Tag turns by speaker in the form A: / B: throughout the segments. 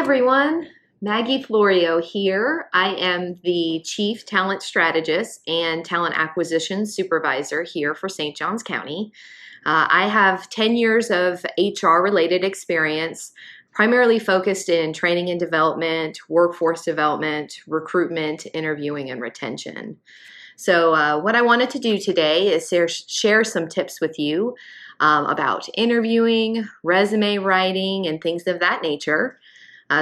A: everyone, Maggie Florio here. I am the Chief Talent Strategist and Talent Acquisition Supervisor here for St. Johns County. I have 10 years of HR related experience, primarily focused in training and development, workforce development, recruitment, interviewing, and retention. So what I wanted to do today is share some tips with you about interviewing, resume writing, and things of that nature.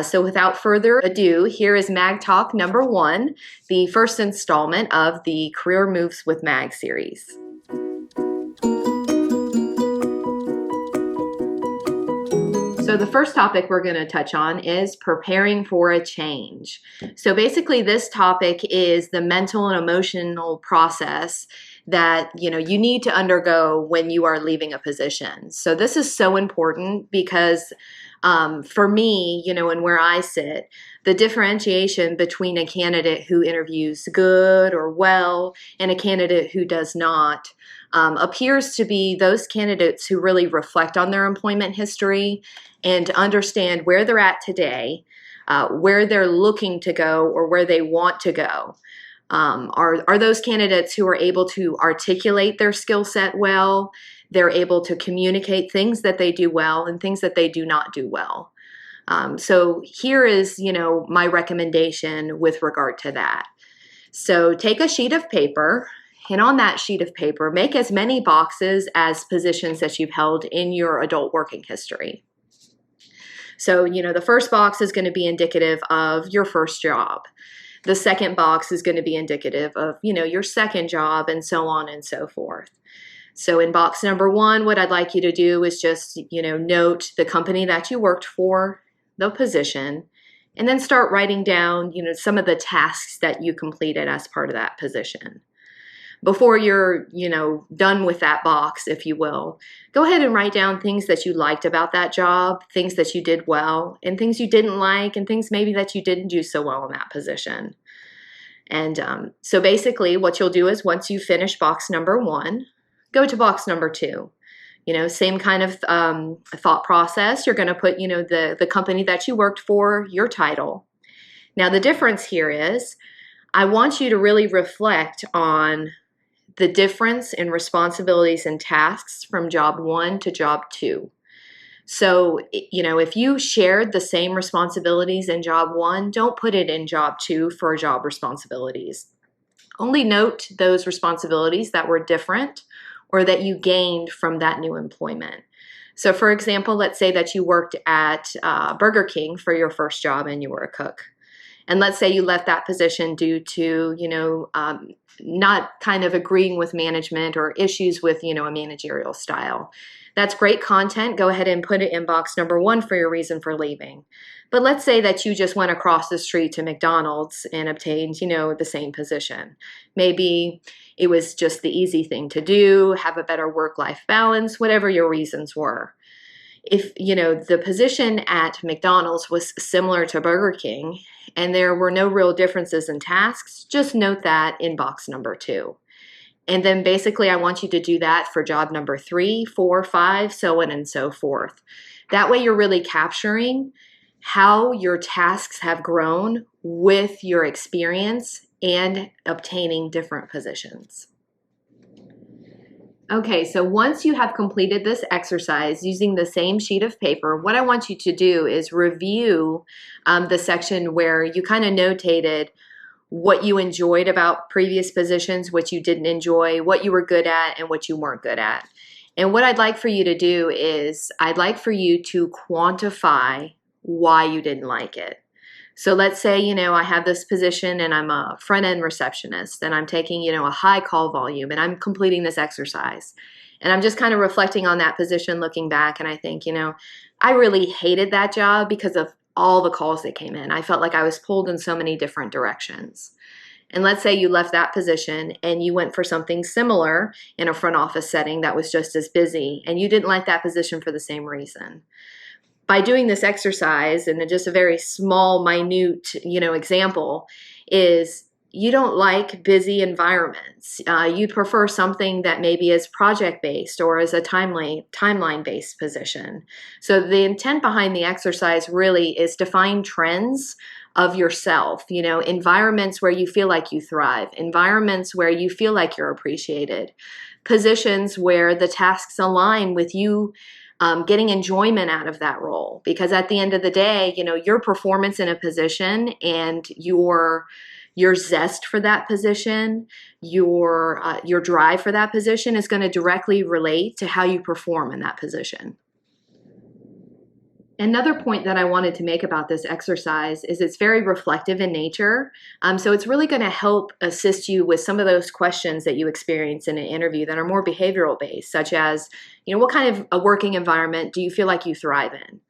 A: So without further ado, here is Mag Talk number 1, the first installment of the Career Moves with Mag series. So the first topic we're going to touch on is preparing for a change. So basically this topic is the mental and emotional process that you need to undergo when you are leaving a position. So this is so important because for me, and where I sit, the differentiation between a candidate who interviews good or well and a candidate who does not appears to be those candidates who really reflect on their employment history and understand where they're at today, where they're looking to go or where they want to go. Are those candidates who are able to articulate their skill set well? They're able to communicate things that they do well and things that they do not do well. So here is, my recommendation with regard to that. So take a sheet of paper, and on that sheet of paper, make as many boxes as positions that you've held in your adult working history. So, the first box is going to be indicative of your first job. The second box is going to be indicative of, your second job, and so on and so forth. So in box number 1, what I'd like you to do is just, note the company that you worked for, the position, and then start writing down, some of the tasks that you completed as part of that position. Before you're, done with that box, if you will, go ahead and write down things that you liked about that job, things that you did well, and things you didn't like, and things maybe that you didn't do so well in that position. And so basically what you'll do is once you finish box number 1, go to box number 2. Same kind of thought process. You're going to put, the company that you worked for, your title. Now, the difference here is I want you to really reflect on the difference in responsibilities and tasks from job 1 to job 2. So, if you shared the same responsibilities in job 1, don't put it in job 2 for job responsibilities. Only note those responsibilities that were different or that you gained from that new employment. So, for example, let's say that you worked at Burger King for your first job and you were a cook. And let's say you left that position due to, not kind of agreeing with management or issues with, a managerial style. That's great content. Go ahead and put it in box number 1 for your reason for leaving. But let's say that you just went across the street to McDonald's and obtained, the same position. Maybe it was just the easy thing to do, have a better work-life balance, whatever your reasons were. If, the position at McDonald's was similar to Burger King and there were no real differences in tasks, just note that in box number 2. And then basically I want you to do that for job number 3, 4, 5, so on and so forth. That way you're really capturing how your tasks have grown with your experience and obtaining different positions. Okay, so once you have completed this exercise using the same sheet of paper, what I want you to do is review the section where you kind of notated what you enjoyed about previous positions, what you didn't enjoy, what you were good at, and what you weren't good at. And what I'd like for you to do is I'd like for you to quantify why you didn't like it. So let's say, I have this position and I'm a front-end receptionist and I'm taking, a high call volume and I'm completing this exercise. And I'm just kind of reflecting on that position, looking back, and I think, I really hated that job because of all the calls that came in. I felt like I was pulled in so many different directions. And let's say you left that position and you went for something similar in a front office setting that was just as busy, and you didn't like that position for the same reason. By doing this exercise, and just a very small, minute, example, is you don't like busy environments. You prefer something that maybe is project-based or is a timeline-based position. So the intent behind the exercise really is to find trends of yourself, environments where you feel like you thrive, environments where you feel like you're appreciated, positions where the tasks align with you getting enjoyment out of that role. Because at the end of the day, your performance in a position and your zest for that position, your drive for that position is going to directly relate to how you perform in that position. Another point that I wanted to make about this exercise is it's very reflective in nature. So it's really going to help assist you with some of those questions that you experience in an interview that are more behavioral based, such as, what kind of a working environment do you feel like you thrive in?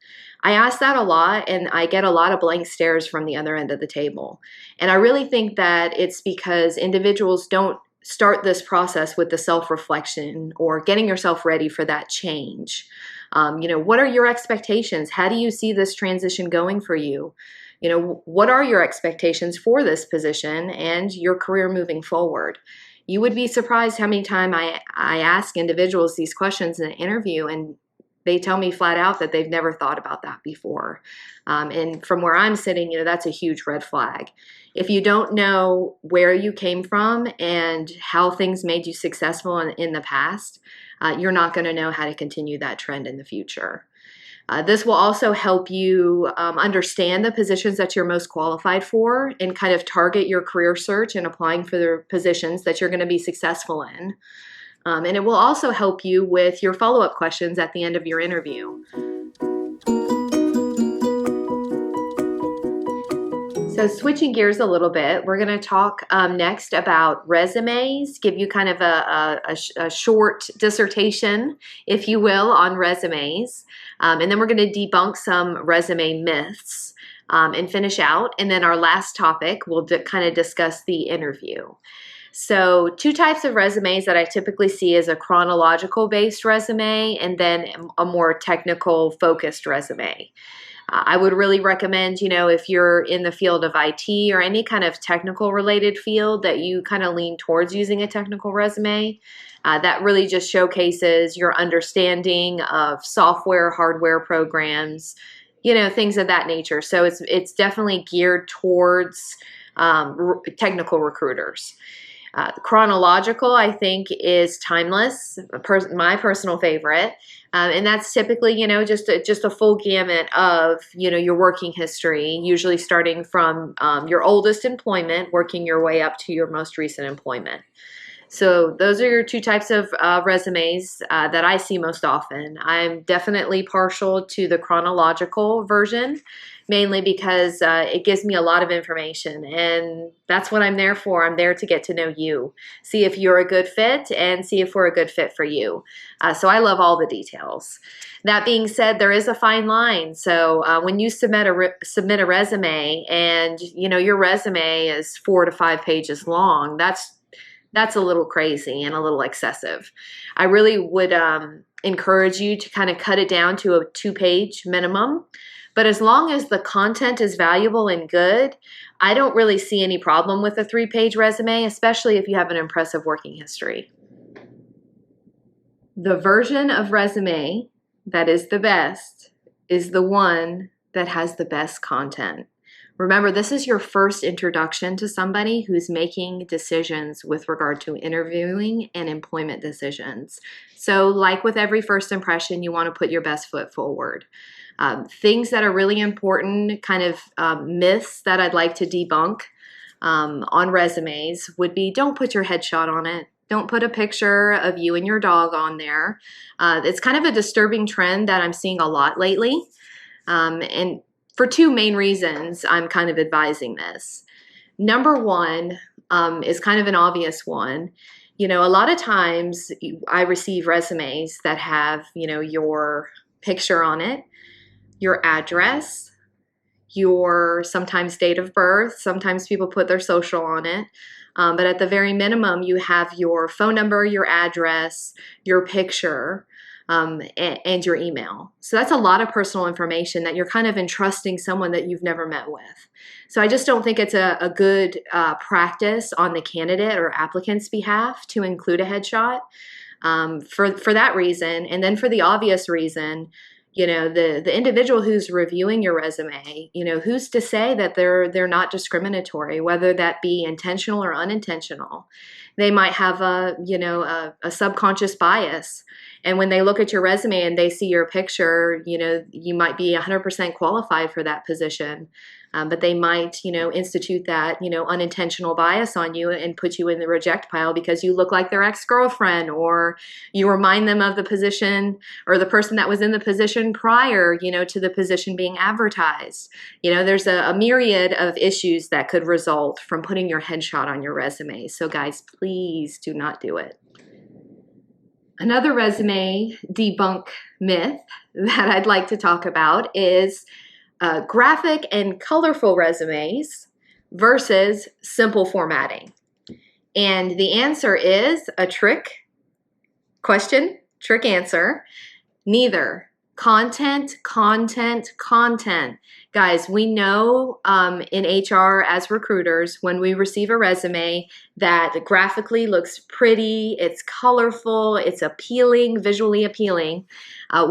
A: I ask that a lot, and I get a lot of blank stares from the other end of the table. And I really think that it's because individuals don't start this process with the self-reflection or getting yourself ready for that change. What are your expectations? How do you see this transition going for you? What are your expectations for this position and your career moving forward? You would be surprised how many times I ask individuals these questions in an interview, and they tell me flat out that they've never thought about that before. And from where I'm sitting, that's a huge red flag. If you don't know where you came from and how things made you successful in the past, you're not going to know how to continue that trend in the future. This will also help you understand the positions that you're most qualified for and kind of target your career search and applying for the positions that you're going to be successful in. And it will also help you with your follow-up questions at the end of your interview. So switching gears a little bit, we're going to talk next about resumes, give you kind of a short dissertation, if you will, on resumes. And then we're going to debunk some resume myths and finish out. And then our last topic, we'll kind of discuss the interview. So 2 types of resumes that I typically see is a chronological based resume and then a more technical focused resume. I would really recommend, if you're in the field of IT or any kind of technical related field, that you kind of lean towards using a technical resume. That really just showcases your understanding of software, hardware programs, things of that nature. So it's definitely geared towards technical recruiters. Chronological, I think, is timeless, my personal favorite. And that's typically, just a full gamut of, your working history, usually starting from your oldest employment, working your way up to your most recent employment. So those are your 2 types of resumes that I see most often. I'm definitely partial to the chronological version, mainly because it gives me a lot of information, and that's what I'm there for. I'm there to get to know you, see if you're a good fit, and see if we're a good fit for you. So I love all the details. That being said, there is a fine line. So when you submit a resume and your resume is 4 to 5 pages long, that's a little crazy and a little excessive. I really would encourage you to kind of cut it down to a 2-page minimum. But as long as the content is valuable and good, I don't really see any problem with a 3-page resume, especially if you have an impressive working history. The version of resume that is the best is the one that has the best content. Remember, this is your first introduction to somebody who's making decisions with regard to interviewing and employment decisions. So like with every first impression, you want to put your best foot forward. Things that are really important, kind of myths that I'd like to debunk on resumes would be, don't put your headshot on it. Don't put a picture of you and your dog on there. It's kind of a disturbing trend that I'm seeing a lot lately. And for 2 main reasons, I'm kind of advising this. Number 1 is kind of an obvious one. A lot of times I receive resumes that have, your picture on it, your address, your sometimes date of birth. Sometimes people put their social on it. But at the very minimum, you have your phone number, your address, your picture. and your email. So that's a lot of personal information that you're kind of entrusting someone that you've never met with. So I just don't think it's a good practice on the candidate or applicant's behalf to include a headshot for that reason. And then for the obvious reason, the individual who's reviewing your resume, who's to say that they're not discriminatory, whether that be intentional or unintentional. They might have a subconscious bias. And when they look at your resume and they see your picture, you might be 100% qualified for that position. But they might, institute that, unintentional bias on you and put you in the reject pile because you look like their ex-girlfriend, or you remind them of the position or the person that was in the position prior, to the position being advertised. There's a myriad of issues that could result from putting your headshot on your resume. So guys, please do not do it. Another resume debunk myth that I'd like to talk about is graphic and colorful resumes versus simple formatting. And the answer is a trick answer. Neither. Content. Guys, we know in HR as recruiters, when we receive a resume that graphically looks pretty, it's colorful, it's appealing, visually appealing,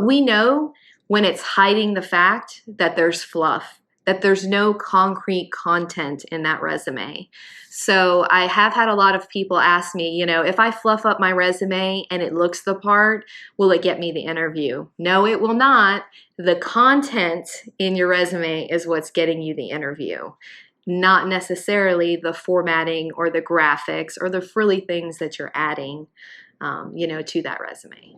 A: we know when it's hiding the fact that there's fluff, that there's no concrete content in that resume. So I have had a lot of people ask me, if I fluff up my resume and it looks the part, will it get me the interview? No, it will not. The content in your resume is what's getting you the interview, not necessarily the formatting or the graphics or the frilly things that you're adding, to that resume.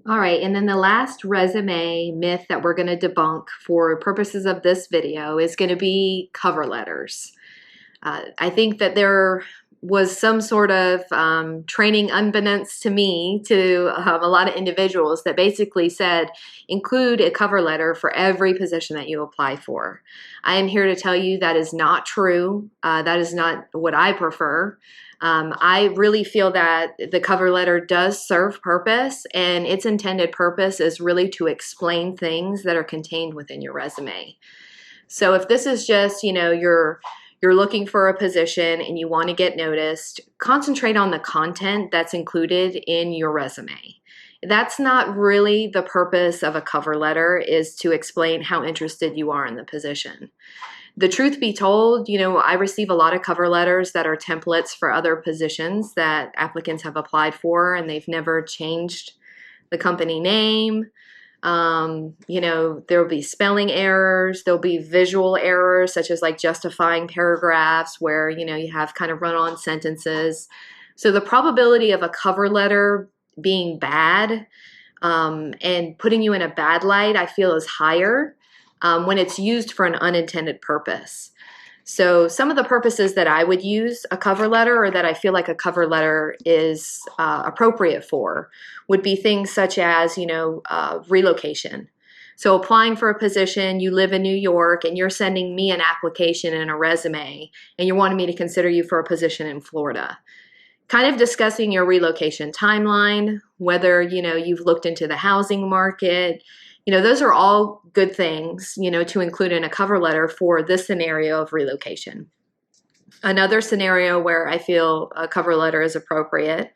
A: All right, and then the last resume myth that we're going to debunk for purposes of this video is going to be cover letters. I think that there was some sort of training unbeknownst to me to a lot of individuals that basically said, include a cover letter for every position that you apply for. I am here to tell you that is not true. That is not what I prefer. I really feel that the cover letter does serve purpose, and its intended purpose is really to explain things that are contained within your resume. So if this is just, you're looking for a position and you want to get noticed, concentrate on the content that's included in your resume. That's not really the purpose of a cover letter, is to explain how interested you are in the position. The truth be told, I receive a lot of cover letters that are templates for other positions that applicants have applied for, and they've never changed the company name. There'll be spelling errors, there'll be visual errors, such as like justifying paragraphs where, you have kind of run-on sentences. So the probability of a cover letter being bad and putting you in a bad light, I feel, is higher when it's used for an unintended purpose. So some of the purposes that I would use a cover letter, or that I feel like a cover letter is appropriate for, would be things such as, relocation. So applying for a position, you live in New York and you're sending me an application and a resume, and you're wanting me to consider you for a position in Florida. Kind of discussing your relocation timeline, whether, you've looked into the housing market. Those are all good things, to include in a cover letter for this scenario of relocation. Another scenario where I feel a cover letter is appropriate,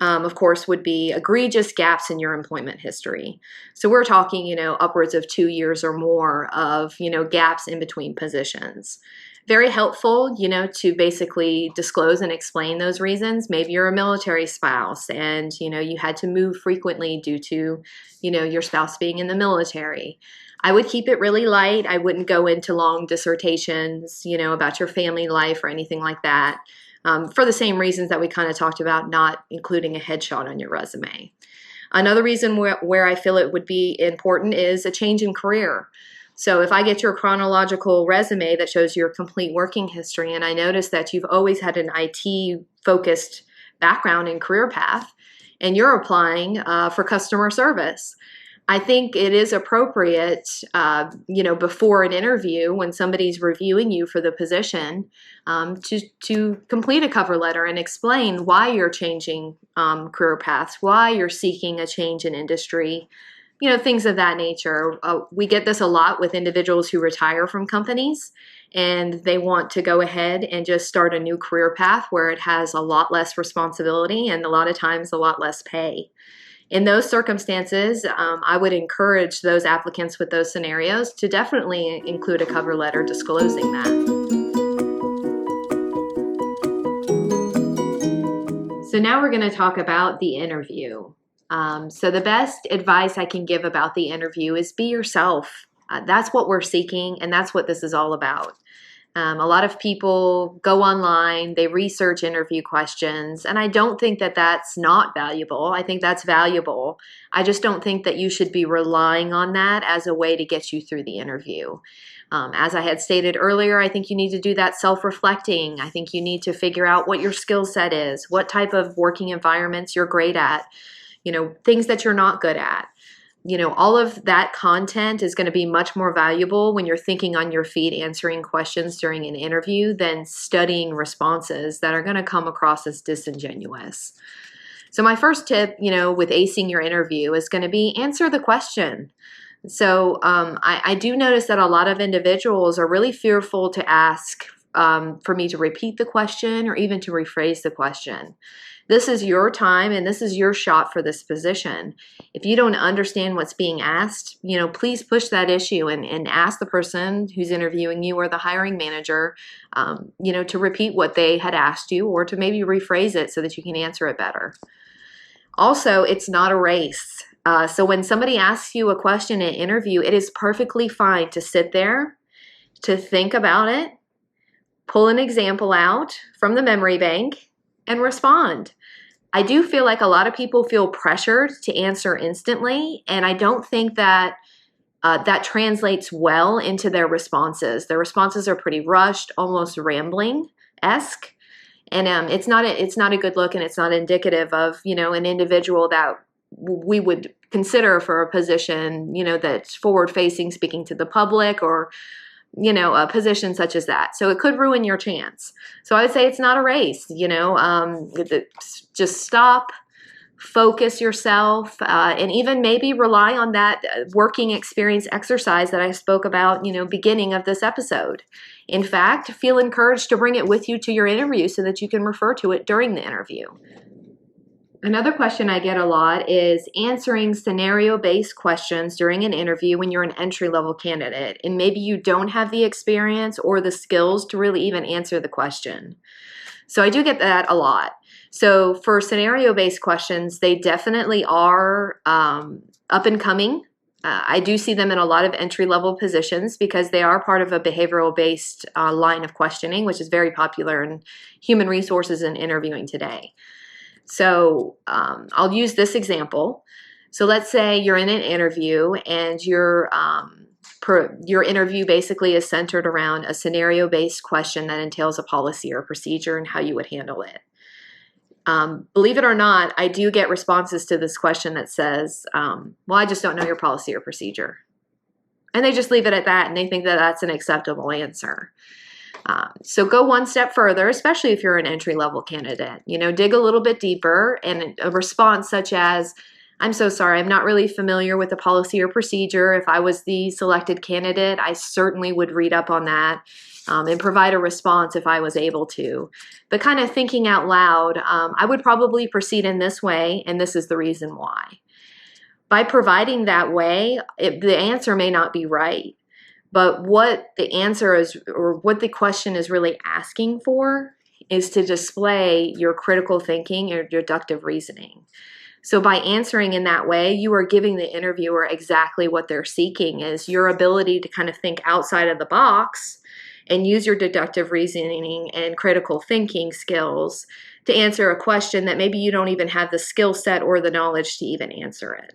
A: of course, would be egregious gaps in your employment history. So we're talking, upwards of 2 years or more of, gaps in between positions. Very helpful, to basically disclose and explain those reasons. Maybe you're a military spouse and, you had to move frequently due to, your spouse being in the military. I would keep it really light. I wouldn't go into long dissertations, about your family life or anything like that, for the same reasons that we kind of talked about not including a headshot on your resume. Another reason where I feel it would be important is a change in career. So if I get your chronological resume that shows your complete working history, and I notice that you've always had an IT-focused background and career path, and you're applying for customer service, I think it is appropriate, before an interview when somebody's reviewing you for the position, to complete a cover letter and explain why you're changing career paths, why you're seeking a change in industry, things of that nature. We get this a lot with individuals who retire from companies and they want to go ahead and just start a new career path where it has a lot less responsibility and a lot of times a lot less pay. In those circumstances, I would encourage those applicants with those scenarios to definitely include a cover letter disclosing that. So now we're going to talk about the interview. So the best advice I can give about the interview is be yourself. That's what we're seeking, and that's what this is all about. A lot of people go online, they research interview questions, and I don't think that that's not valuable. I think that's valuable. I just don't think that you should be relying on that as a way to get you through the interview. As I had stated earlier, I think you need to do that self-reflecting. I think you need to figure out what your skill set is, what type of working environments you're great at, things that you're not good at. All of that content is going to be much more valuable when you're thinking on your feet answering questions during an interview than studying responses that are going to come across as disingenuous. So my first tip, with acing your interview is going to be answer the question. So I do notice that a lot of individuals are really fearful to ask for me to repeat the question or even to rephrase the question. This is your time and this is your shot for this position. If you don't understand what's being asked, please push that issue and ask the person who's interviewing you or the hiring manager, to repeat what they had asked you or to maybe rephrase it so that you can answer it better. Also, it's not a race. So when somebody asks you a question in an interview, it is perfectly fine to sit there, to think about it, pull an example out from the memory bank, and respond. I do feel like a lot of people feel pressured to answer instantly, and I don't think that that translates well into their responses. Their responses are pretty rushed, almost rambling-esque, and it's not a good look, and it's not indicative of an individual that we would consider for a position that's forward-facing, speaking to the public, or a position such as that. So it could ruin your chance. So I would say it's not a race, just stop, focus yourself, and even maybe rely on that working experience exercise that I spoke about, beginning of this episode. In fact, feel encouraged to bring it with you to your interview so that you can refer to it during the interview. Another question I get a lot is answering scenario-based questions during an interview when you're an entry-level candidate and maybe you don't have the experience or the skills to really even answer the question. So I do get that a lot. So for scenario-based questions, they definitely are up and coming. I do see them in a lot of entry-level positions because they are part of a behavioral-based line of questioning, which is very popular in human resources and interviewing today. So I'll use this example. So let's say you're in an interview and your interview basically is centered around a scenario-based question that entails a policy or procedure and how you would handle it. Believe it or not, I do get responses to this question that says, well, I just don't know your policy or procedure. And they just leave it at that and they think that that's an acceptable answer. So go one step further, especially if you're an entry-level candidate. Dig a little bit deeper, and a response such as, I'm so sorry, I'm not really familiar with the policy or procedure. If I was the selected candidate, I certainly would read up on that and provide a response if I was able to. But kind of thinking out loud, I would probably proceed in this way, and this is the reason why. By providing that way, the answer may not be right. But what the answer is, or what the question is really asking for, is to display your critical thinking or deductive reasoning. So by answering in that way, you are giving the interviewer exactly what they're seeking, is your ability to kind of think outside of the box and use your deductive reasoning and critical thinking skills to answer a question that maybe you don't even have the skill set or the knowledge to even answer it.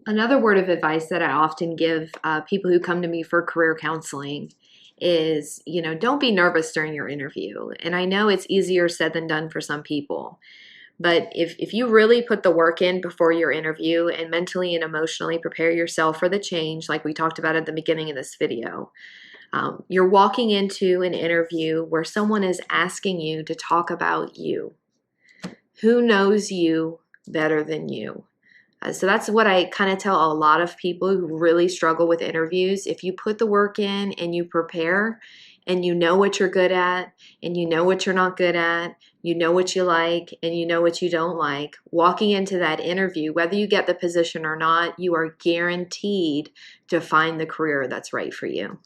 A: Another word of advice that I often give people who come to me for career counseling is, don't be nervous during your interview. And I know it's easier said than done for some people. But if you really put the work in before your interview and mentally and emotionally prepare yourself for the change, like we talked about at the beginning of this video, you're walking into an interview where someone is asking you to talk about you. Who knows you better than you? So that's what I kind of tell a lot of people who really struggle with interviews. If you put the work in and you prepare and you know what you're good at and you know what you're not good at, you know what you like and you know what you don't like, walking into that interview, whether you get the position or not, you are guaranteed to find the career that's right for you.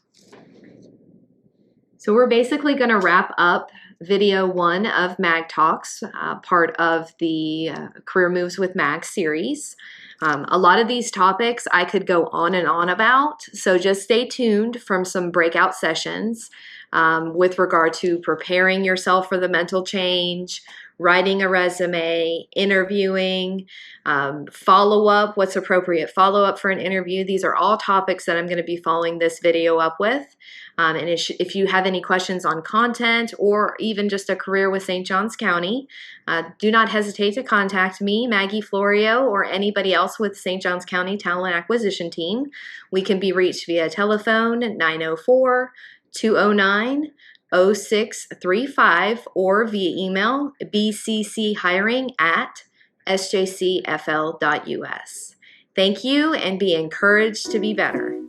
A: So we're basically going to wrap up video 1 of Mag Talks, part of the Career Moves with Mag series. A lot of these topics I could go on and on about, so just stay tuned from some breakout sessions with regard to preparing yourself for the mental change, writing a resume, interviewing, follow-up, what's appropriate follow-up for an interview. These are all topics that I'm going to be following this video up with. And if you have any questions on content or even just a career with St. Johns County, do not hesitate to contact me, Maggie Florio, or anybody else with St. Johns County Talent Acquisition Team. We can be reached via telephone 904-209-0635 or via email bcchiring@sjcfl.us. Thank you and be encouraged to be better.